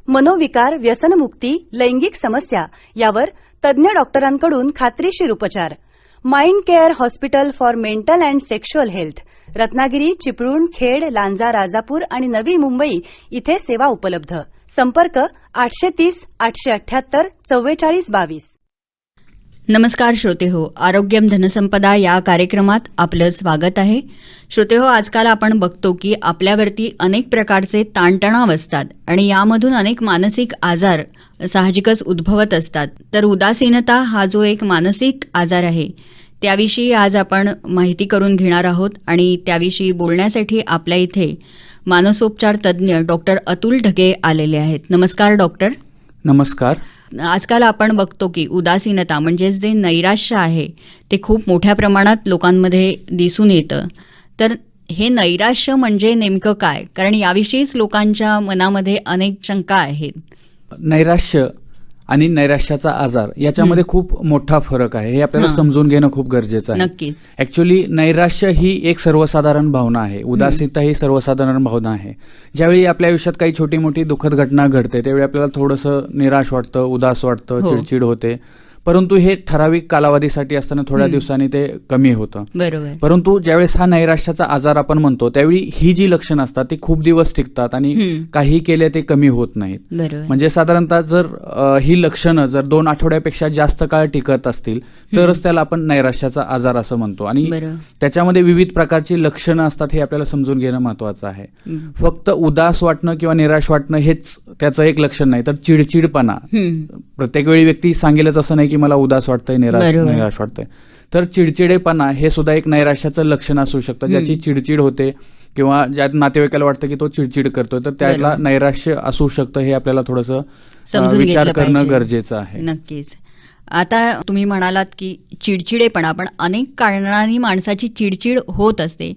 मनोविकार, व्यसनमुक्ती, लैंगिक समस्या यावर तज्ज्ञ डॉक्टरांकडून खात्रीशीर उपचार. Mind care hospital for mental and sexual health. Ratnagiri, Chiplun, Khed, Lanja, Rajapur आणि नवी मुंबई इथे सेवा उपलब्ध. संपर्क 830 878 4422. नमस्कार श्रोतेहो, आरोग्यम धनसंपदा या कार्यक्रमात आपलं स्वागत आहे. श्रोतेहो, आजकाल आपण बघतो की आपल्यावरती अनेक प्रकारचे ताणतणाव असतात आणि यामधून अनेक मानसिक आजार साहजिकच उद्भवत असतात. तर उदासीनता हा जो एक मानसिक आजार आहे त्याविषयी आज आपण माहिती करून घेणार आहोत आणि त्याविषयी बोलण्यासाठी आपल्या इथे मानसोपचार तज्ज्ञ डॉक्टर अतुल ढगे आलेले आहेत. नमस्कार डॉक्टर. नमस्कार. आजकाल आपण बघतो की उदासीनता म्हणजेच जे नैराश्य आहे ते खूप मोठ्या प्रमाणात लोकांमध्ये दिसून येतं. तर हे नैराश्य म्हणजे नेमकं काय? कारण याविषयीच लोकांच्या मनामध्ये अनेक शंका आहेत. नैराश्य आणि नैराश्याचा आजार याच्यामध्ये खूप मोठा फरक आहे, हे आपल्याला समजून घेणं खूप गरजेचं आहे. नक्कीच. ॲक्च्युली नैराश्य ही एक सर्वसाधारण भावना आहे, उदासीनता ही सर्वसाधारण भावना आहे. ज्यावेळी आपल्या आयुष्यात काही छोटी मोठी दुःखद घटना घडते त्यावेळी आपल्याला थोडंसं निराश वाटतं, उदास वाटतं, चिडचिड होते. परंतु हे ठराविक कालावधीसाठी असताना थोड्या दिवसांनी ते कमी होतं. बरोबर. परंतु ज्यावेळेस हा नैराश्याचा आजार आपण म्हणतो त्यावेळी ही जी लक्षणं असतात ती खूप दिवस टिकतात आणि काही केले ते कमी होत नाहीत. म्हणजे साधारणतः जर ही लक्षणं जर 2 आठवड्यापेक्षा जास्त काळ टिकत असतील तरच त्याला आपण नैराश्याचा आजार असं म्हणतो. आणि त्याच्यामध्ये विविध प्रकारची लक्षणं असतात हे आपल्याला समजून घेणं महत्वाचं आहे. फक्त उदास वाटणं किंवा निराश वाटणं हेच त्याचं एक लक्षण नाही, तर चिडचिडपणा प्रत्येक वेळी व्यक्ती सांगेलच असं नाही की मला उदास वाटतंय, निराश वाटतंय. तर चिडचिडेपणा हे सुद्धा एक नैराश्याचं लक्षण असू शकतं. ज्याची चिडचिड होते किंवा ज्या नातेवाईकाला वाटतं की तो चिडचिड करतोय तर त्याला नैराश्य असू शकतं, हे आपल्याला थोडंसं विचार करणं गरजेचं आहे. नक्कीच. आता तुम्ही म्हणालात की चिडचिडेपणा, पण अनेक कारणांनी माणसाची चिडचिड होत असते.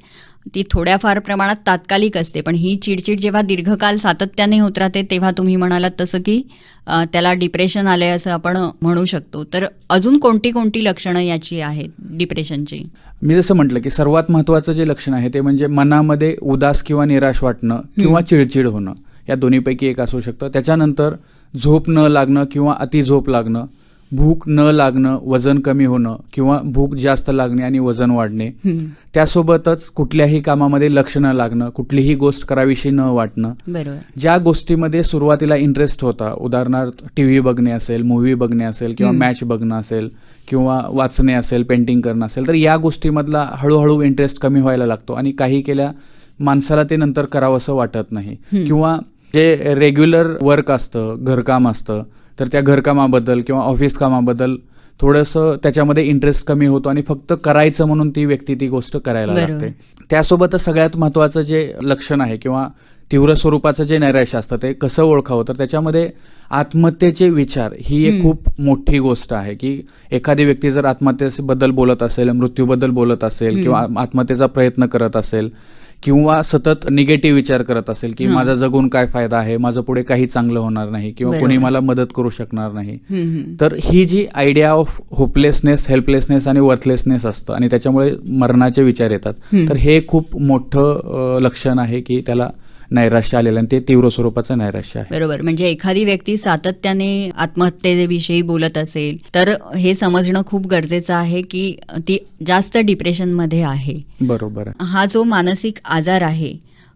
ती थोड्याफार प्रमाणात तात्कालिक असते, पण ही चिडचिड जेव्हा दीर्घकाल सातत्याने होत राहते तेव्हा तुम्ही म्हणालात तसं की त्याला डिप्रेशन आलंय असं आपण म्हणू शकतो. तर अजून कोणती कोणती लक्षणं याची आहेत डिप्रेशनची? मी जसं म्हटलं की सर्वात महत्त्वाचं जे लक्षण आहे ते म्हणजे मनामध्ये उदास किंवा निराश वाटणं किंवा चिडचिड होणं, या दोन्हीपैकी एक असू शकतं. त्याच्यानंतर झोप न लागणं किंवा अति झोप लागणं, भूक न लागणं, वजन कमी होणं किंवा भूक जास्त लागणे आणि वजन वाढणे. त्यासोबतच कुठल्याही कामामध्ये लक्ष न लागणं, कुठलीही गोष्ट करावीशी न वाटणं. ज्या गोष्टीमध्ये सुरुवातीला इंटरेस्ट होता, उदाहरणार्थ टीव्ही बघणे असेल, मूव्ही बघणे असेल किंवा मॅच बघणं असेल किंवा वाचणे असेल, पेंटिंग करणं असेल, तर या गोष्टीमधला हळूहळू इंटरेस्ट कमी व्हायला लागतो आणि काही केल्या माणसाला ते नंतर करावंसं वाटत नाही. किंवा जे रेग्युलर वर्क असतं, घरकाम असतं, तर त्या घरकामाबद्दल किंवा ऑफिस कामाबद्दल थोडंसं त्याच्यामध्ये इंटरेस्ट कमी होतो आणि फक्त करायचं म्हणून ती व्यक्ती ती गोष्ट करायला लागते. त्यासोबतच सगळ्यात महत्त्वाचं जे लक्षण आहे किंवा तीव्र स्वरूपाचं जे नैराश्य असतं ते कसं ओळखावं, तर त्याच्यामध्ये आत्महत्येचे विचार ही एक खूप मोठी गोष्ट आहे. की एखादी व्यक्ती जर आत्महत्येबद्दल बोलत असेल, मृत्यूबद्दल बोलत असेल किंवा आत्महत्येचा प्रयत्न करत असेल किंवा सतत निगेटिव्ह विचार करत असेल की माझा जगून काय फायदा आहे, माझं पुढे काही चांगलं होणार नाही किंवा कोणी मला मदत करू शकणार नाही, तर ही जी आयडिया ऑफ होपलेसनेस, हेल्पलेसनेस आणि वर्थलेसनेस असतं आणि त्याच्यामुळे मरणाचे विचार येतात. तर हे खूप मोठं लक्षण आहे की त्याला नैराश्य आलेलं आणि ते तीव्र स्वरूपाचं नैराश्य आहे. बरोबर. म्हणजे एखादी व्यक्ती सातत्याने आत्महत्येविषयी बोलत असेल तर हे समजणं खूप गरजेचं आहे की ती जास्त डिप्रेशनमध्ये आहे. बरोबर. हा जो मानसिक आजार आहे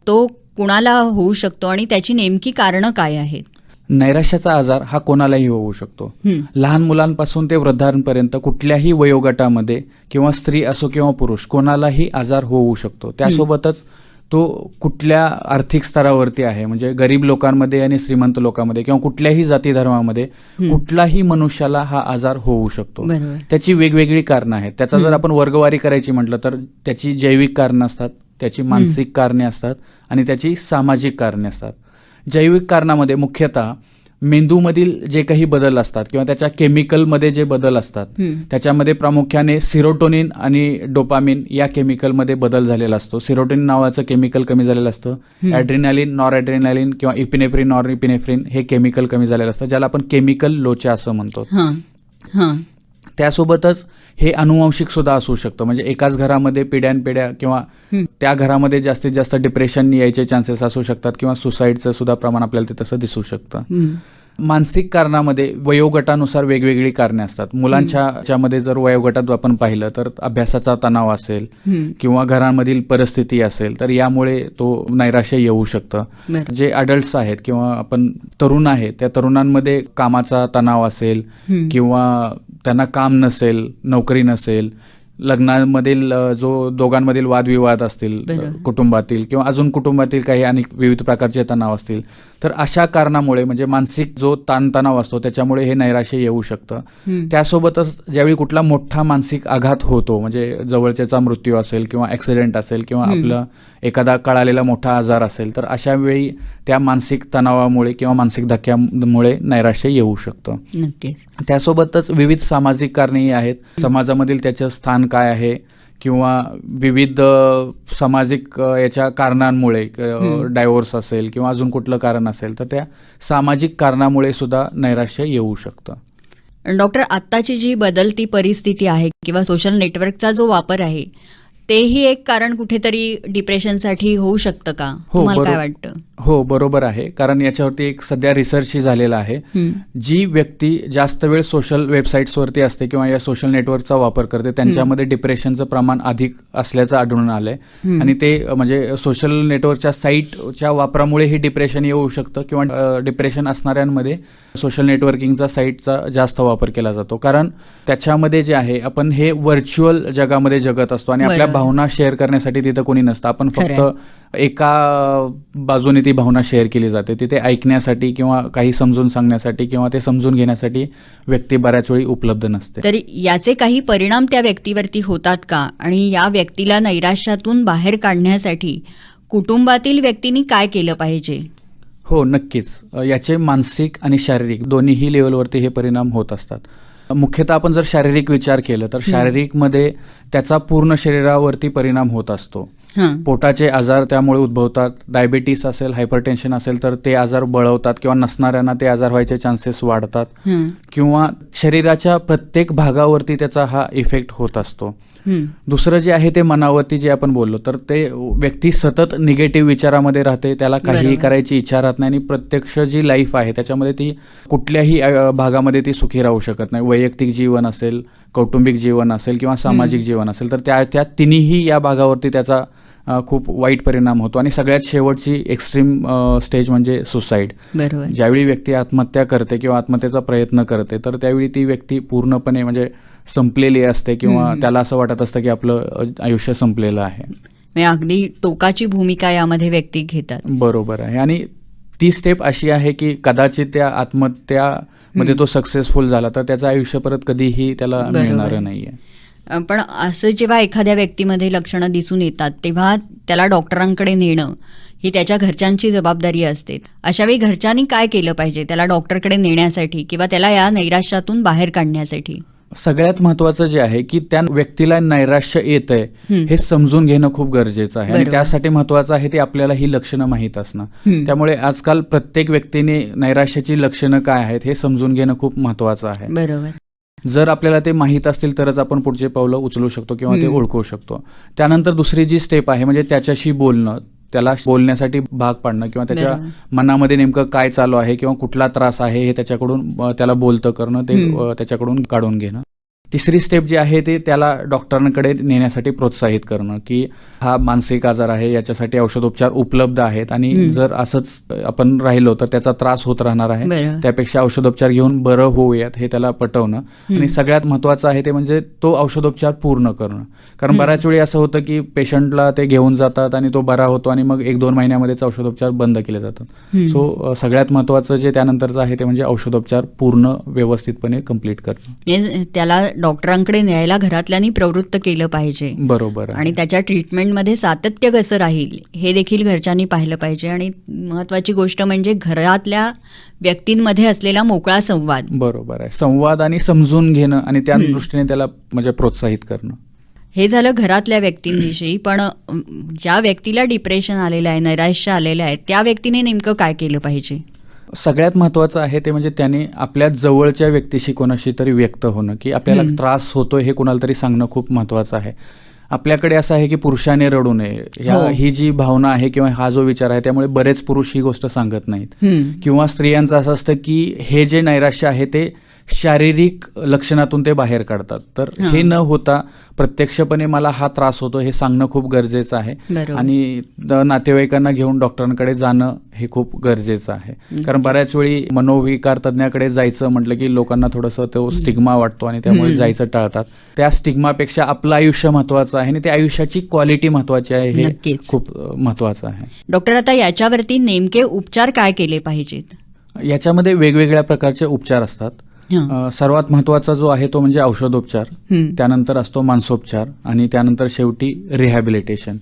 तो कुणाला होऊ शकतो आणि त्याची नेमकी कारणं काय आहेत? नैराश्याचा आजार हा कोणालाही होऊ शकतो. लहान मुलांपासून ते वृद्धांपर्यंत कुठल्याही वयोगटामध्ये किंवा स्त्री असो किंवा पुरुष कोणालाही आजार होऊ शकतो. त्यासोबतच तो कुठल्या आर्थिक स्तरावरती आहे, म्हणजे गरीब लोकांमध्ये आणि श्रीमंत लोकांमध्ये किंवा कुठल्याही जाती धर्मामध्ये कुठलाही मनुष्याला हा आजार होऊ शकतो. त्याची वेगवेगळी कारणं आहेत. त्याचा जर आपण वर्गवारी करायची म्हटलं तर त्याची जैविक कारणं असतात, त्याची मानसिक कारणे असतात आणि त्याची सामाजिक कारणे असतात. जैविक कारणामध्ये मुख्यतः मेंदूमधील जे काही बदल असतात किंवा त्याच्या केमिकलमध्ये जे बदल असतात त्याच्यामध्ये प्रामुख्याने सिरोटोनिन आणि डोपामिन या केमिकलमध्ये बदल झालेला असतो. सिरोटोनिन नावाचं केमिकल कमी झालेलं असतं. ॲड्रेनालिन, नॉर ॲड्रेनालिन किंवा इपिनेफ्रिन, नॉर इपिनेफ्रिन हे केमिकल कमी झालेलं असतं, ज्याला आपण केमिकल लोचा असं म्हणतो. त्यासोबतच हे अनुवंशिक सुद्धा असू शकतं. म्हणजे एकाच घरामध्ये पिढ्यानपिढ्या किंवा त्या घरामध्ये जास्तीत जास्त डिप्रेशन यायचे चान्सेस असू शकतात किंवा सुसाईडचं सुद्धा प्रमाण आपल्याला ते तसं दिसू शकतं. मानसिक कारणामध्ये वयोगटानुसार वेगवेगळी कारणे असतात. मुलांच्या मध्ये जर वयोगटात आपण पाहिलं तर अभ्यासाचा तणाव असेल किंवा घरांमधील परिस्थिती असेल तर यामुळे तो नैराश्य येऊ शकतं. जे अडल्ट्स आहेत किंवा आपण तरुण आहेत त्या तरुणांमध्ये कामाचा तणाव असेल किंवा त्यांना काम नसेल, नोकरी नसेल, लग्नामधील जो दोघांमधील वादविवाद असतील कुटुंबातील किंवा अजून कुटुंबातील काही अनेक विविध प्रकारचे तणाव असतील तर अशा कारणामुळे म्हणजे मानसिक जो ताणतणाव असतो त्याच्यामुळे हे नैराश्य येऊ शकतं. त्यासोबतच ज्यावेळी कुठला मोठा मानसिक आघात होतो म्हणजे जवळच्याचा मृत्यू असेल किंवा ॲक्सिडेंट असेल किंवा आपलं एखादा कळालेला मोठा आजार असेल तर अशा वेळी त्या मानसिक तणावामुळे किंवा मानसिक धक्क्यामुळे नैराश्य येऊ शकतं. नक्कीच. त्यासोबतच विविध सामाजिक कारणेही आहेत. समाजामधील त्याचं स्थान काय आहे किंवा विविध सामाजिक याच्या कारणांमुळे डायव्होर्स असेल किंवा अजून कुठलं कारण असेल तर त्या सामाजिक कारणामुळे सुद्धा नैराश्य येऊ शकतं. डॉक्टर, आत्ताची जी बदलती परिस्थिती आहे किंवा सोशल नेटवर्कचा जो वापर आहे तेही एक कारण कुठेतरी डिप्रेशनसाठी होऊ शकतं का? तुम्हाला काय वाटतं? हो, बरोबर आहे. कारण याच्यावरती एक सध्या रिसर्चही झालेला आहे. जी व्यक्ती जास्त वेळ सोशल वेबसाईट्सवरती असते किंवा या सोशल नेटवर्कचा वापर करते त्यांच्यामध्ये डिप्रेशनचं प्रमाण अधिक असल्याचं आढळून आलंय. आणि ते म्हणजे सोशल नेटवर्कच्या साईटच्या वापरामुळे हे डिप्रेशन येऊ शकतं किंवा डिप्रेशन असणाऱ्यांमध्ये सोशल नेटवर्किंगचा साईटचा जास्त वापर केला जातो. कारण त्याच्यामध्ये जे आहे आपण हे व्हर्च्युअल जगामध्ये जगत असतो आणि आपल्या भावना शेअर करण्यासाठी तिथं कोणी नसतं. आपण फक्त एका बाजूने ती भावना शेअर केली जाते. तिथे ऐकण्यासाठी किंवा काही समजून सांगण्यासाठी किंवा ते समजून घेण्यासाठी व्यक्ती बऱ्याच वेळी उपलब्ध नसते. तरी याचे काही परिणाम त्या व्यक्तीवरती होतात का? आणि या व्यक्तीला नैराश्यातून बाहेर काढण्यासाठी कुटुंबातील व्यक्तींनी काय केलं पाहिजे? हो, नक्कीच. याचे मानसिक आणि शारीरिक दोन्हीही लेवलवरती हे परिणाम होत असतात. मुख्यतः आपण जर शारीरिक विचार केलं तर शारीरिकमध्ये त्याचा पूर्ण शरीरावरती परिणाम होत असतो. पोटाचे आजार त्यामुळे उद्भवतात. डायबिटीस असेल, हायपरटेन्शन असेल तर ते आजार बळवतात किंवा नसणाऱ्यांना ते आजार व्हायचे चान्सेस वाढतात किंवा शरीराच्या प्रत्येक भागावरती त्याचा हा इफेक्ट होत असतो. दुसरं जे आहे ते मनावरती जे आपण बोललो तर ते व्यक्ती सतत निगेटिव्ह विचारामध्ये राहते. त्याला काहीही करायची इच्छा राहत नाही आणि प्रत्यक्ष जी लाईफ आहे त्याच्यामध्ये ती कुठल्याही भागामध्ये ती सुखी राहू शकत नाही. वैयक्तिक जीवन असेल, कौटुंबिक जीवन असेल किंवा सामाजिक जीवन असेल तर त्या तिन्ही या भागावरती त्याचा खूप वाईट परिणाम होतो. आणि सगळ्यात शेवटची एक्स्ट्रीम स्टेज म्हणजे सुसाईड. ज्यावेळी व्यक्ती आत्महत्या करते किंवा आत्महत्येचा प्रयत्न करते तर त्यावेळी ती व्यक्ती पूर्णपणे म्हणजे संपलेली असते किंवा त्याला असं वाटत असतं की आपलं आयुष्य संपलेलं आहे. अगदी टोकाची भूमिका यामध्ये व्यक्ती घेतात. बरोबर आहे. आणि ती स्टेप अशी आहे की कदाचित त्या आत्महत्यामध्ये तो सक्सेसफुल झाला तर त्याचं आयुष्य परत कधीही त्याला मिळणार नाहीये. पण असं जेव्हा एखाद्या व्यक्तीमध्ये लक्षणं दिसून येतात तेव्हा त्याला डॉक्टरांकडे नेणं ही त्याच्या घरच्यांची जबाबदारी असते. अशावेळी घरच्यांनी काय केलं पाहिजे त्याला डॉक्टरकडे नेण्यासाठी किंवा त्याला या नैराश्यातून बाहेर काढण्यासाठी? सगळ्यात महत्वाचं जे आहे की त्या व्यक्तीला नैराश्य येतंय हे समजून घेणं खूप गरजेचं आहे. आणि त्यासाठी महत्वाचं आहे ते आपल्याला ही लक्षणं माहीत असणं. त्यामुळे आजकाल प्रत्येक व्यक्तीने नैराश्याची लक्षणं काय आहेत हे समजून घेणं खूप महत्वाचं आहे. बरोबर. जर आपल्याला ते माहीत असतील तरच आपण पुढचे पावलं उचलू शकतो किंवा ते ओळखू शकतो. त्यानंतर दुसरी जी स्टेप आहे म्हणजे त्याच्याशी बोलणं, त्याला बोलण्यासाठी भाग पाडणं किंवा त्याच्या मनामध्ये नेमकं काय चालू आहे किंवा कुठला त्रास आहे हे त्याच्याकडून त्याला बोलतं करणं, ते त्याच्याकडून काढून घेणं. तिसरी स्टेप जी आहे ते त्याला डॉक्टरांकडे नेण्यासाठी प्रोत्साहित करणं की हा मानसिक आजार आहे, याच्यासाठी औषधोपचार उपलब्ध आहेत आणि जर असंच आपण राहिलो तर त्याचा त्रास होत राहणार आहे, त्यापेक्षा औषधोपचार घेऊन बरं होऊयात हे त्याला पटवणं. आणि सगळ्यात महत्त्वाचं आहे ते म्हणजे तो औषधोपचार पूर्ण करणं. कारण बऱ्याच वेळी असं होतं की पेशंटला ते घेऊन जातात आणि तो बरा होतो आणि मग 1-2 महिन्यामध्येच औषधोपचार बंद केले जातात. सो सगळ्यात महत्त्वाचं जे त्यानंतरचं आहे ते म्हणजे औषधोपचार पूर्ण व्यवस्थितपणे कंप्लीट करणं. त्याला डॉक्टरांकडे न्यायला घरातल्यांनी प्रवृत्त केलं पाहिजे. बरोबर. आणि त्याच्या ट्रीटमेंटमध्ये सातत्य कसं राहील हे देखील घरच्यांनी पाहिलं पाहिजे. आणि महत्वाची गोष्ट म्हणजे घरातल्या व्यक्तींमध्ये असलेला मोकळा संवाद. बरोबर आहे. संवाद आणि समजून घेणं आणि त्या दृष्टीने त्याला म्हणजे प्रोत्साहित करणं. हे झालं घरातल्या व्यक्तींविषयी. पण ज्या व्यक्तीला डिप्रेशन आलेलं आहे, नैराश्य आलेलं आहे त्या व्यक्तीने नेमकं काय केलं पाहिजे? सगळ्यात महत्त्वाचं आहे ते म्हणजे त्याने आपल्या जवळच्या व्यक्तीशी कोणाशी तरी व्यक्त होणं, की आपल्याला त्रास होतोय हे कोणाला तरी सांगणं खूप महत्त्वाचं आहे. आपल्याकडे असं आहे की पुरुषाने रडू नये, ही जी भावना आहे किंवा हा जो विचार आहे, त्यामुळे बरेच पुरुष ही गोष्ट सांगत नाहीत. किंवा स्त्रियांचं असं असतं की हे जे नैराश्य आहे ते शारीरिक लक्षणातून ते बाहेर काढतात. तर हे न होता प्रत्यक्षपणे मला हा त्रास होतो हे सांगणं खूप गरजेचं आहे. आणि नातेवाईकांना घेऊन डॉक्टरांकडे जाणं हे खूप गरजेचं आहे. कारण बऱ्याच वेळी मनोविकार तज्ज्ञाकडे जायचं म्हटलं की लोकांना थोडंसं तो स्टिग्मा वाटतो आणि त्यामुळे जायचं टाळतात. त्या स्टिग्मापेक्षा आपलं आयुष्य महत्वाचं आहे आणि त्या आयुष्याची क्वालिटी महत्वाची आहे, हे खूप महत्वाचं आहे. डॉक्टर, आता याच्यावरती नेमके उपचार काय केले पाहिजेत? याच्यामध्ये वेगवेगळ्या प्रकारचे उपचार असतात. सर्वात महत्वाचा जो आहे तो म्हणजे औषधोपचार, त्यानंतर असतो मानसोपचार आणि त्यानंतर शेवटी रिहॅबिलिटेशन.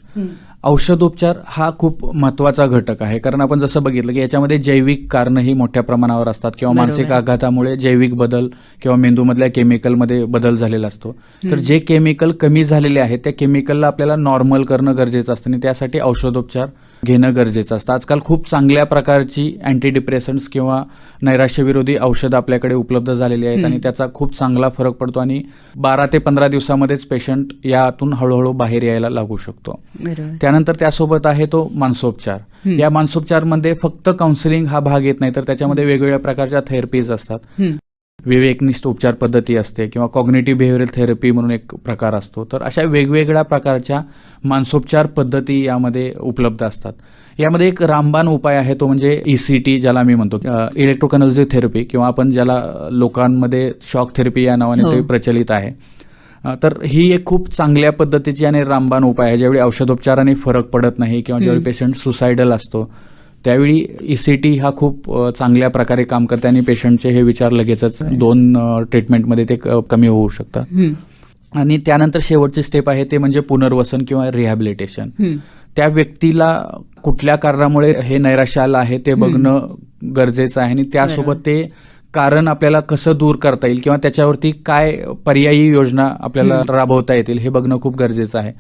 औषधोपचार हा खूप महत्वाचा घटक आहे, कारण आपण जसं बघितलं की याच्यामध्ये जैविक कारणंही मोठ्या प्रमाणावर असतात किंवा मानसिक आघातामुळे जैविक बदल किंवा मेंदूमधल्या केमिकलमध्ये बदल झालेला असतो. तर जे केमिकल कमी झालेले आहेत त्या केमिकलला आपल्याला नॉर्मल करणं गरजेचं असतं आणि त्यासाठी औषधोपचार घेणं गरजेचं असतं. आजकाल खूप चांगल्या प्रकारची अँटी डिप्रेसंट्स किंवा नैराश्यविरोधी औषधं आपल्याकडे उपलब्ध झालेली आहेत आणि त्याचा खूप चांगला फरक पडतो आणि 12 ते 15 दिवसामध्येच पेशंट यातून हळूहळू बाहेर यायला लागू शकतो. त्यानंतर त्यासोबत आहे तो मानसोपचार. या मानसोपचारमध्ये फक्त काउन्सिलिंग हा भाग येत नाही, तर त्याच्यामध्ये वेगवेगळ्या प्रकारच्या थेरपीज असतात. विवेकनिष्ठ उपचार पद्धती असते किंवा कॉग्निटिव्ह बिहेवियरल थेरपी म्हणून एक प्रकार असतो. तर अशा वेगवेगळ्या प्रकारच्या मानसोपचार पद्धती यामध्ये उपलब्ध असतात. यामध्ये एक रामबाण उपाय आहे तो म्हणजे ECT, ज्याला मी म्हणतो इलेक्ट्रोकन्व्हल्सिव्ह थेरपी, किंवा आपण ज्याला लोकांमध्ये शॉक थेरपी या नावाने ते प्रचलित आहे. तर ही एक खूप चांगल्या पद्धतीची आणि रामबाण उपाय आहे. ज्यावेळी औषधोपचाराने फरक पडत नाही किंवा ज्यावेळी पेशंट सुसायडल असतो त्यावेळी ECT हा खूप चांगल्या प्रकारे काम करते आणि पेशंटचे हे विचार लगेचच 2 ट्रीटमेंटमध्ये ते कमी होऊ शकतात. आणि त्यानंतर शेवटची स्टेप आहे ते म्हणजे पुनर्वसन किंवा रिहॅबिलिटेशन. त्या व्यक्तीला कुठल्या कारणामुळे हे नैराश्य आलं आहे ते बघणं गरजेचं आहे आणि त्यासोबत ते कारण आपल्याला कसं दूर करता येईल किंवा त्याच्यावरती काय पर्यायी योजना आपल्याला राबवता येतील हे बघणं खूप गरजेचं आहे.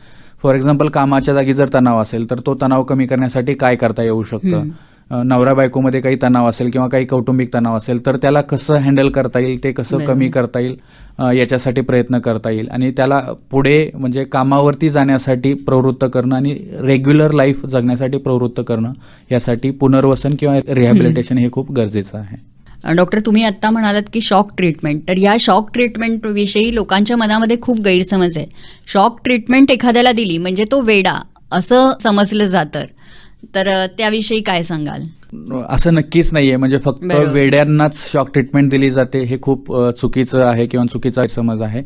फॉर एक्झाम्पल, कामाच्या जागी जर तणाव असेल तर तो तणाव कमी करण्यासाठी काय करता येऊ शकतं. नवरा बायकोमध्ये काही तणाव असेल किंवा काही कौटुंबिक तणाव असेल तर त्याला कसं हँडल करता येईल, ते कसं कमी करता येईल, याच्यासाठी प्रयत्न करता येईल आणि त्याला पुढे म्हणजे कामावरती जाण्यासाठी प्रवृत्त करणं आणि रेग्युलर लाईफ जगण्यासाठी प्रवृत्त करणं, यासाठी पुनर्वसन किंवा रिहॅबिलिटेशन हे खूप गरजेचं आहे. डॉक्टर, तुम्ही आत्ता म्हणालात की शॉक ट्रीटमेंट, तर या शॉक ट्रीटमेंट विषयी लोकांच्या मनामध्ये खूप गैरसमज आहे. शॉक ट्रीटमेंट एखाद्याला दिली म्हणजे तो वेडा असं समजलं जातं, तर त्याविषयी काय सांगाल? असं नक्कीच नाहीये. म्हणजे फक्त वेड्यांनाच शॉक ट्रीटमेंट दिली जाते हे खूप चुकीचं आहे किंवा चुकीचा समज आहे.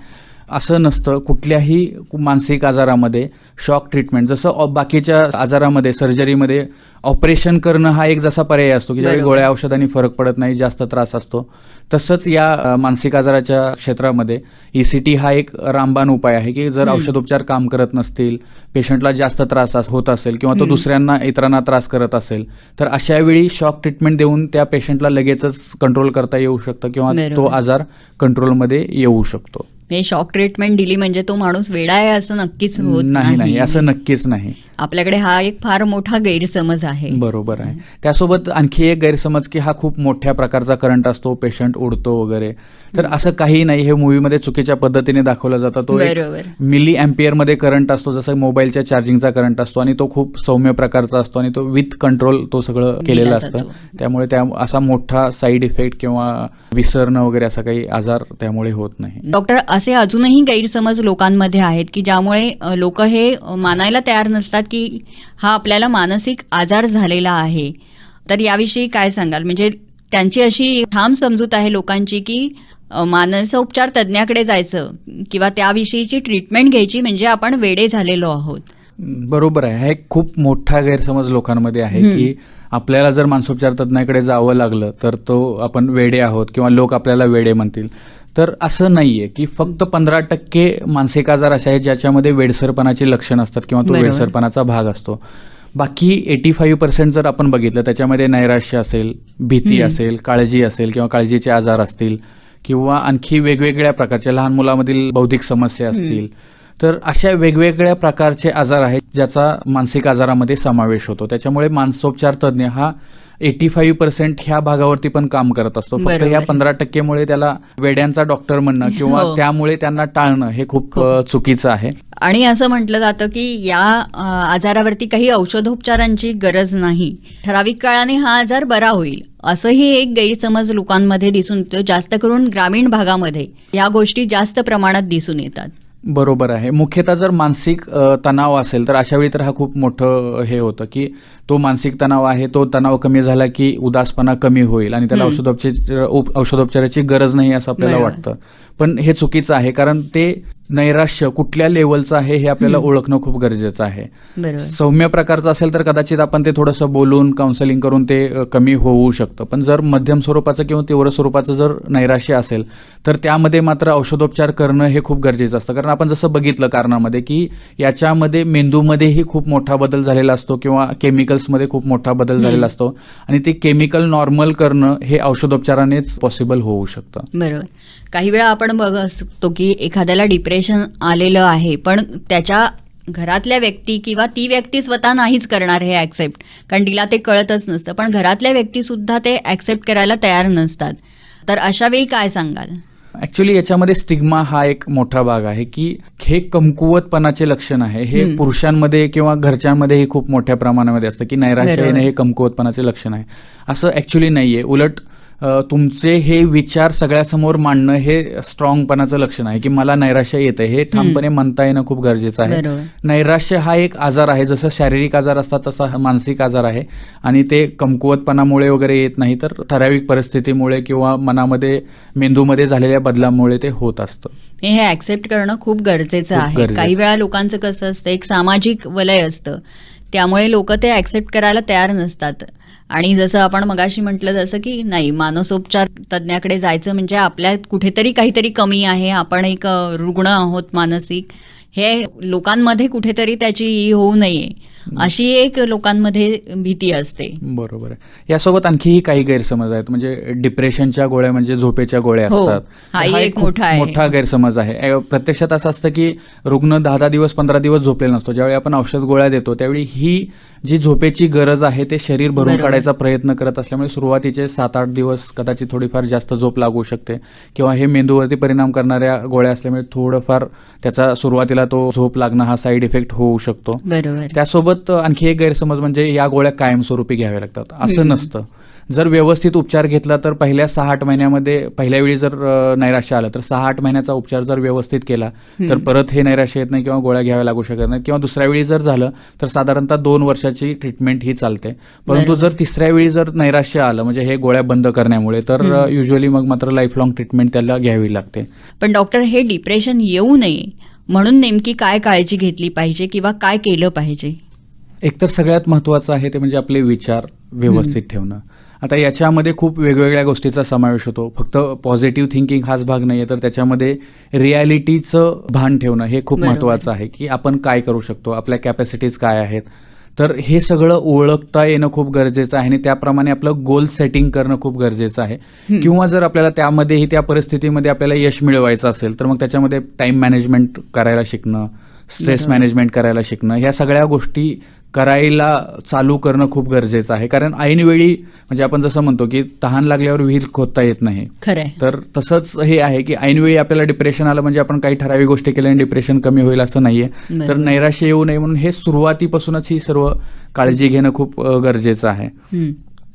असं नसतं. कुठल्याही मानसिक आजारामध्ये शॉक ट्रीटमेंट, जसं बाकीच्या आजारामध्ये सर्जरीमध्ये ऑपरेशन करणं हा एक जसा पर्याय असतो की ज्यावेळी गोळ्या औषधांनी फरक पडत नाही, जास्त त्रास असतो, तसंच या मानसिक आजाराच्या क्षेत्रामध्ये ECT हा एक रामबाण उपाय आहे की जर औषधोपचार काम करत नसतील, पेशंटला जास्त त्रास होत असेल किंवा तो दुसऱ्यांना इतरांना त्रास करत असेल तर अशा वेळी शॉक ट्रीटमेंट देऊन त्या पेशंटला लगेचच कंट्रोल करता येऊ शकतं किंवा तो आजार कंट्रोलमध्ये येऊ शकतो. हे शॉक ट्रीटमेंट दिली म्हणजे तो माणूस वेडा आहे असं नक्कीच होत नाही, असं नक्कीच नाही. आपल्याकडे हा एक फार मोठा गैरसमज आहे. बरोबर आहे. त्यासोबत आणखी एक गैरसमज की हा खूप मोठ्या प्रकारचा करंट असतो, पेशंट उडतो वगैरे, तर असं काही नाही. हे मूवीमध्ये चुकीच्या पद्धतीने दाखवलं जातं. तो मिली अँपियर मध्ये करंट असतो, जसं मोबाईलच्या चार्जिंगचा करंट असतो आणि तो खूप सौम्य प्रकारचा असतो आणि तो विथ कंट्रोल तो सगळं केलेलं असतं. त्यामुळे असा मोठा साईड इफेक्ट किंवा विसरणं वगैरे असा काही आजार त्यामुळे होत नाही. डॉक्टर, असे अजूनही गैरसमज लोकांमध्ये आहेत की ज्यामुळे लोक हे मानायला तयार नसतात की हा आपल्याला मानसिक आजार झालेला आहे, तर याविषयी काय सांगाल? म्हणजे त्यांची अशी ठाम समजूत आहे लोकांची की मानसोपचार तज्ज्ञाकडे जायचं किंवा त्याविषयीची ट्रीटमेंट घ्यायची म्हणजे आपण वेडे झालेलो आहोत. बरोबर आहे. हा एक खूप मोठा गैरसमज लोकांमध्ये आहे की आपल्याला जर मानसोपचार तज्ज्ञाकडे जावं लागलं तर तो आपण वेडे आहोत किंवा लोक आपल्याला वेडे म्हणतील. तर असं नाहीये की फक्त 15% मानसिक आजार असे आहेत ज्याच्यामध्ये वेडसरपणाची लक्षणं असतात किंवा तो वेडसरपणाचा भाग असतो. बाकी 85% जर आपण बघितलं त्याच्यामध्ये नैराश्य असेल, भीती असेल, काळजी असेल किंवा काळजीचे आजार असतील किंवा आणखी वेगवेगळ्या प्रकारच्या लहान मुलामधील बौद्धिक समस्या असतील, तर अशा वेगवेगळ्या प्रकारचे आजार आहेत ज्याचा मानसिक आजारामध्ये समावेश होतो. त्याच्यामुळे मानसोपचार तज्ज्ञ हा 85% ह्या भागावरती पण काम करत असतो. फक्त बरोबर. ह्या 15% त्याला वेड्यांचा डॉक्टर म्हणणं किंवा हो. त्यामुळे त्यांना टाळणं हे खूप चुकीचं आहे. आणि असं म्हटलं जातं की या आजारावरती काही औषधोपचारांची गरज नाही, ठराविक काळाने हा आजार बरा होईल, असंही एक गैरसमज लोकांमध्ये दिसून येतो. जास्त करून ग्रामीण भागामध्ये या गोष्टी जास्त प्रमाणात दिसून येतात. बरोबर आहे. मुख्यतः जर मानसिक तणाव असेल तर अशा वेळी तर हा खूप मोठं हे होतं की तो मानसिक तणाव आहे, तो तणाव कमी झाला की उदासपणा कमी होईल आणि त्याला औषधोपचाराची गरज नाही असं आपल्याला बरोबर. वाटतं. पण हे चुकीचं आहे, कारण ते नैराश्य कुठल्या लेवलचं आहे हे आपल्याला ओळखणं खूप गरजेचं आहे. बरोबर. सौम्य प्रकारचं असेल तर कदाचित आपण ते थोडंसं बोलून काउन्सिलिंग करून ते कमी होऊ शकतं. पण जर मध्यम स्वरूपाचं किंवा तीव्र स्वरूपाचं जर नैराश्य असेल तर त्यामध्ये मात्र औषधोपचार करणं हे खूप गरजेचं असतं. कारण आपण जसं बघितलं कारणामध्ये की याच्यामध्ये मेंदूमध्येही खूप मोठा बदल झालेला असतो किंवा केमिकल्समध्ये खूप मोठा बदल झालेला असतो आणि ते केमिकल नॉर्मल करणं हे औषधोपचारानेच पॉसिबल होऊ शकतं. बरोबर. काही वेळा आपण बघतो की एखाद्याला डिप्रेशन आलेलं आहे, पण त्याच्या घरातल्या व्यक्ती किंवा ती व्यक्ती स्वतः नाहीच करणार हे ऍक्सेप्ट, कारण तिला ते कळतच नसतं, पण घरातल्या व्यक्ती सुद्धा ते ऍक्सेप्ट करायला तयार नसतात. तर अशा वेळी काय सांगाल? ऍक्च्युली याच्यामध्ये स्टिग्मा हा एक मोठा भाग आहे की हे कमकुवतपणाचे लक्षण आहे. हे पुरुषांमध्ये किंवा घरच्यांमध्येही खूप मोठ्या प्रमाणामध्ये असतं की नैराश्य येणं हे कमकुवतपणाचे लक्षण आहे. असं ऍक्च्युली नाहीये. उलट तुमचे हे विचार सगळ्यासमोर मांडणं हे स्ट्रॉंगपणाचं लक्षण आहे की मला नैराश्य येतंय हे ठामपणे म्हणता येणं खूप गरजेचं आहे. बरोबर. नैराश्य हा एक आजार आहे, जसं शारीरिक आजार असतात तसा हा मानसिक आजार आहे आणि ते कमकुवतपणामुळे वगैरे येत नाही, तर ठराविक परिस्थितीमुळे किंवा मनामध्ये मेंदूमध्ये झालेल्या बदलामुळे ते होत असतं. हे ऍक्सेप्ट करणं खूप गरजेचं खूप आहे. गरजेचं. काही वेळा लोकांचं कसं असतं, एक सामाजिक वलय असतं, त्यामुळे लोक ते ऍक्सेप्ट करायला तयार नसतात. आणि जसं आपण मगाशी म्हटलं तसं की नाही, मानसोपचार तज्ज्ञाकडे जायचं म्हणजे आपल्यात कुठेतरी काहीतरी कमी आहे, आपण एक रुग्ण आहोत मानसिक, हे लोकांमध्ये कुठेतरी त्याची ही होऊ नये अशी एक लोकांमध्ये भीती असते. बरोबर आहे. यासोबत आणखीही काही गैरसमज आहेत. म्हणजे डिप्रेशनच्या गोळ्या म्हणजे झोपेच्या गोळ्या हो, असतात. हाही हा एक खूप मोठा आहे. मोठा गैरसमज आहे. प्रत्यक्षात असं असतं की रुग्ण 10 दिवस 15 दिवस झोपलेला नसतो. ज्यावेळी आपण औषध गोळ्या देतो त्यावेळी ही जी झोपेची गरज आहे ते शरीर भरून बरोबर. काढायचा प्रयत्न करत असल्यामुळे सुरुवातीचे 7-8 दिवस कदाचित थोडीफार जास्त झोप लागू शकते किंवा हे मेंदूवरती परिणाम करणाऱ्या गोळ्या असल्यामुळे थोडंफार त्याचा सुरुवातीला तो झोप लागणं हा साईड इफेक्ट होऊ शकतो. बरोबर. त्यासोबत आणखी एक गैरसमज म्हणजे या गोळ्या कायमस्वरूपी घ्याव्या लागतात असं नसतं. जर व्यवस्थित उपचार घेतला तर पहिल्या 6-8 महिन्यामध्ये पहिल्या वेळी जर नैराश्य आलं तर 6-8 महिन्याचा उपचार जर व्यवस्थित केला तर परत हे नैराश्य येत नाही किंवा गोळ्या घ्याव्या लागू शकत नाही. किंवा दुसऱ्या वेळी जर झालं तर साधारणतः 2 वर्षाची ट्रीटमेंट ही चालते. परंतु जर तिसऱ्या वेळी जर नैराश्य आलं म्हणजे हे गोळ्या बंद करण्यामुळे तर युजली मग मात्र लाईफ लॉंग ट्रीटमेंट त्याला घ्यावी लागते. पण डॉक्टर, हे डिप्रेशन येऊ नये म्हणून नेमकी काय काळजी घेतली पाहिजे किंवा काय केलं पाहिजे? एकतर सगळ्यात महत्त्वाचं आहे ते म्हणजे आपले विचार व्यवस्थित ठेवणं. आता याच्यामध्ये खूप वेगवेगळ्या गोष्टीचा समावेश होतो. फक्त पॉझिटिव्ह थिंकिंग हाच भाग नाही आहे, तर त्याच्यामध्ये रियालिटीचं भान ठेवणं हे खूप बरोबर. महत्त्वाचं आहे की आपण काय करू शकतो, आपल्या कॅपॅसिटीज काय आहेत. तर हे सगळं ओळखता येणं खूप गरजेचं आहे आणि त्याप्रमाणे आपलं गोल सेटिंग करणं खूप गरजेचं आहे. किंवा जर आपल्याला त्यामध्येही त्या परिस्थितीमध्ये आपल्याला यश मिळवायचं असेल तर मग त्याच्यामध्ये टाईम मॅनेजमेंट करायला शिकणं, स्ट्रेस मॅनेजमेंट करायला शिकणं, ह्या सगळ्या गोष्टी करायला चालू करणं खूप गरजेचं आहे. कारण ऐनवेळी म्हणजे आपण जसं म्हणतो की तहान लागल्यावर विहीर खोदता येत नाही, खरंय. तर तसंच हे आहे की ऐनवेळी आपल्याला डिप्रेशन आलं म्हणजे आपण काही ठराविक गोष्टी केल्याने डिप्रेशन कमी होईल असं नाहीये. बरोबर. तर नैराश्य येऊ नये म्हणून हे सुरुवातीपासूनच ही सर्व काळजी घेणं खूप गरजेचं आहे.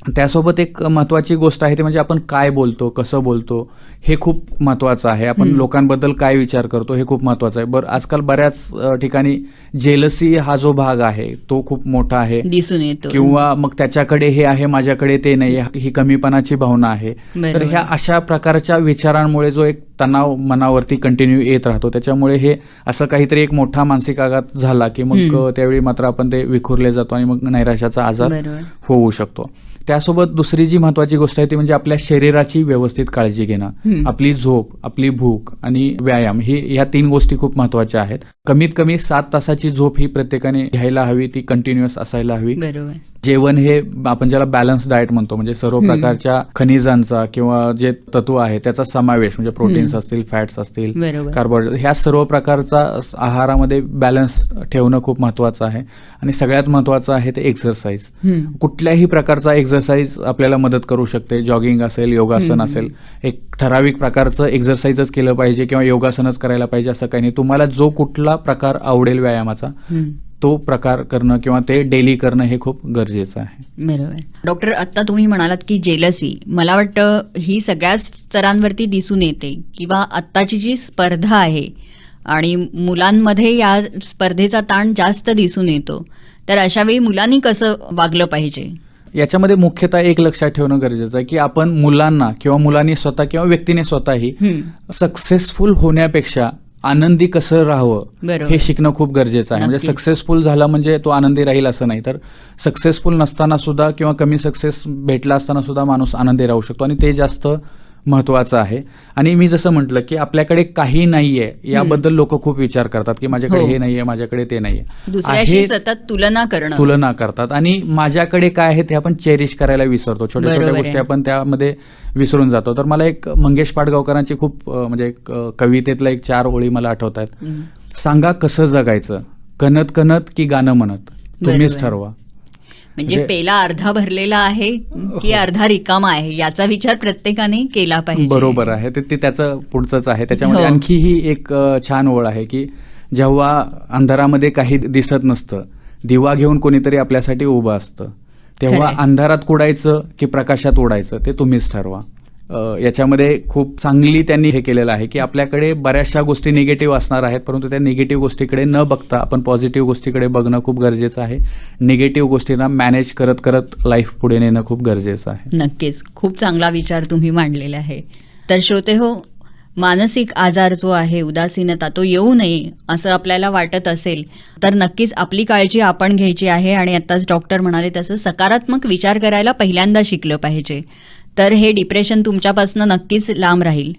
त्यासोबत एक महत्त्वाची गोष्ट आहे ते म्हणजे आपण काय बोलतो, कसं बोलतो हे खूप महत्त्वाचं आहे. आपण लोकांबद्दल काय विचार करतो हे खूप महत्त्वाचं आहे. बरं, आजकाल बऱ्याच ठिकाणी जेलसी हा जो भाग आहे तो खूप मोठा आहे दिसून येतो. किंवा मग त्याच्याकडे हे आहे माझ्याकडे ते नाही, ही कमीपणाची भावना आहे. बरोबर. तर ह्या अशा प्रकारच्या विचारांमुळे जो एक तणाव मनावरती कंटिन्यू येत राहतो त्याच्यामुळे हे असं काहीतरी एक मोठा मानसिक आघात झाला की मग त्यावेळी मात्र आपण ते विखुरले जातो आणि मग नैराश्याचा आजार बरोबर. होऊ शकतो. त्यासोबत दुसरी जी महत्त्वाची गोष्ट आहे ती म्हणजे आपल्या शरीराची व्यवस्थित काळजी घेणं. आपली झोप, आपली भूक आणि व्यायाम ह्या 3 गोष्टी खूप महत्त्वाच्या आहेत. कमीत कमी 7 तासाची झोप ही प्रत्येकाने घ्यायला हवी, ती कंटिन्युअस असायला हवी. बरोबर. जेवण हे आपण ज्याला बॅलन्स डाएट म्हणतो, म्हणजे सर्व प्रकारच्या खनिजांचा किंवा जे तत्व आहे त्याचा समावेश, म्हणजे प्रोटीन्स असतील, फॅट्स असतील, बरोबर. कार्बोहायड्रेट, ह्या सर्व प्रकारचा आहारामध्ये बॅलन्स ठेवणं खूप महत्वाचं आहे. आणि सगळ्यात महत्वाचं आहे ते एक्सरसाइज. कुठल्याही प्रकारचा एक्सरसाइज आपल्याला मदत करू शकते. जॉगिंग असेल, योगासन असेल, एक ठराविक प्रकारचं एक्सरसाइजच केलं पाहिजे किंवा योगासनच करायला पाहिजे असं काही नाही. तुम्हाला जो कुठला प्रकार आवडेल व्यायामाचा तो प्रकार करणं किंवा ते डेली करणं हे खूप गरजेचं आहे. बरोबर. डॉक्टर, आता तुम्ही म्हणालात की जेलसी, मला वाटतं ही सगळ्याच स्तरांवरती दिसून येते किंवा आत्ताची जी स्पर्धा आहे आणि मुलांमध्ये या स्पर्धेचा ताण जास्त दिसून येतो, तर अशावेळी मुलांनी कसं वागलं पाहिजे? याच्यामध्ये मुख्यतः एक लक्षात ठेवणं गरजेचं आहे की आपण मुलांना किंवा मुलांनी स्वतः किंवा व्यक्तीने स्वतःही सक्सेसफुल होण्यापेक्षा आनंदी कसं राहावं बरोबर. हे शिकणं खूप गरजेचं आहे. म्हणजे नक्कीच. सक्सेसफुल झाला म्हणजे तो आनंदी राहील असं नाही, तर सक्सेसफुल नसताना सुद्धा किंवा कमी सक्सेस भेटला असताना सुद्धा माणूस आनंदी राहू शकतो आणि ते जास्त महत्वाचं आहे. आणि मी जसं म्हटलं की आपल्याकडे काही नाहीये याबद्दल लोक खूप विचार करतात की माझ्याकडे हो. हे नाहीये, माझ्याकडे ते नाहीये, दुसऱ्याशी आहे सतत तुलना करतात आणि माझ्याकडे काय आहे ते आपण चेरिश करायला विसरतो. छोट्या बरोबर छोट्या आहे. गोष्टी आपण त्यामध्ये विसरून जातो. तर मला एक मंगेश पाडगावकरांची खूप म्हणजे एक कवितेतला एक 4 ओळी मला आठवत आहेत. सांगा कसं जगायचं, कणत कणत की गाणं म्हणत, तुम्हीच बरोबर. ठरवा. म्हणजे पेला अर्धा भरलेला आहे की अर्धा रिकामा आहे याचा विचार प्रत्येकाने केला पाहिजे. बरोबर आहे. ते त्याचं पुढचंच आहे. त्याच्यामध्ये हो. आणखीही एक छान ओळ आहे की जेव्हा अंधारामध्ये काही दिसत नसतं, दिवा घेऊन कोणीतरी आपल्यासाठी उभं असतं, तेव्हा खरंय. अंधारात कुडायचं की प्रकाशात उडायचं ते तुम्हीच ठरवा. याच्यामध्ये खूप चांगली त्यांनी हे केलेलं आहे की आपल्याकडे बऱ्याचशा गोष्टी निगेटिव्ह असणार आहेत, परंतु त्या निगेटिव्ह गोष्टीकडे न बघता आपण पॉझिटिव्ह गोष्टीकडे बघणं खूप गरजेचं आहे. निगेटिव्ह गोष्टींना मॅनेज करत करत लाईफ पुढे नेणं खूप गरजेचं आहे. नक्कीच, खूप चांगला विचार तुम्ही मांडलेला आहे. तर श्रोते हो, मानसिक आजार जो आहे, उदासीनता, तो येऊ नये असं आपल्याला वाटत असेल तर नक्कीच आपली काळजी आपण घ्यायची आहे. आणि आत्ताच डॉक्टर म्हणाले तसं सकारात्मक विचार करायला पहिल्यांदा शिकलं पाहिजे, तर हे डिप्रेशन तुमच्यापासून नक्कीच लांब राहील.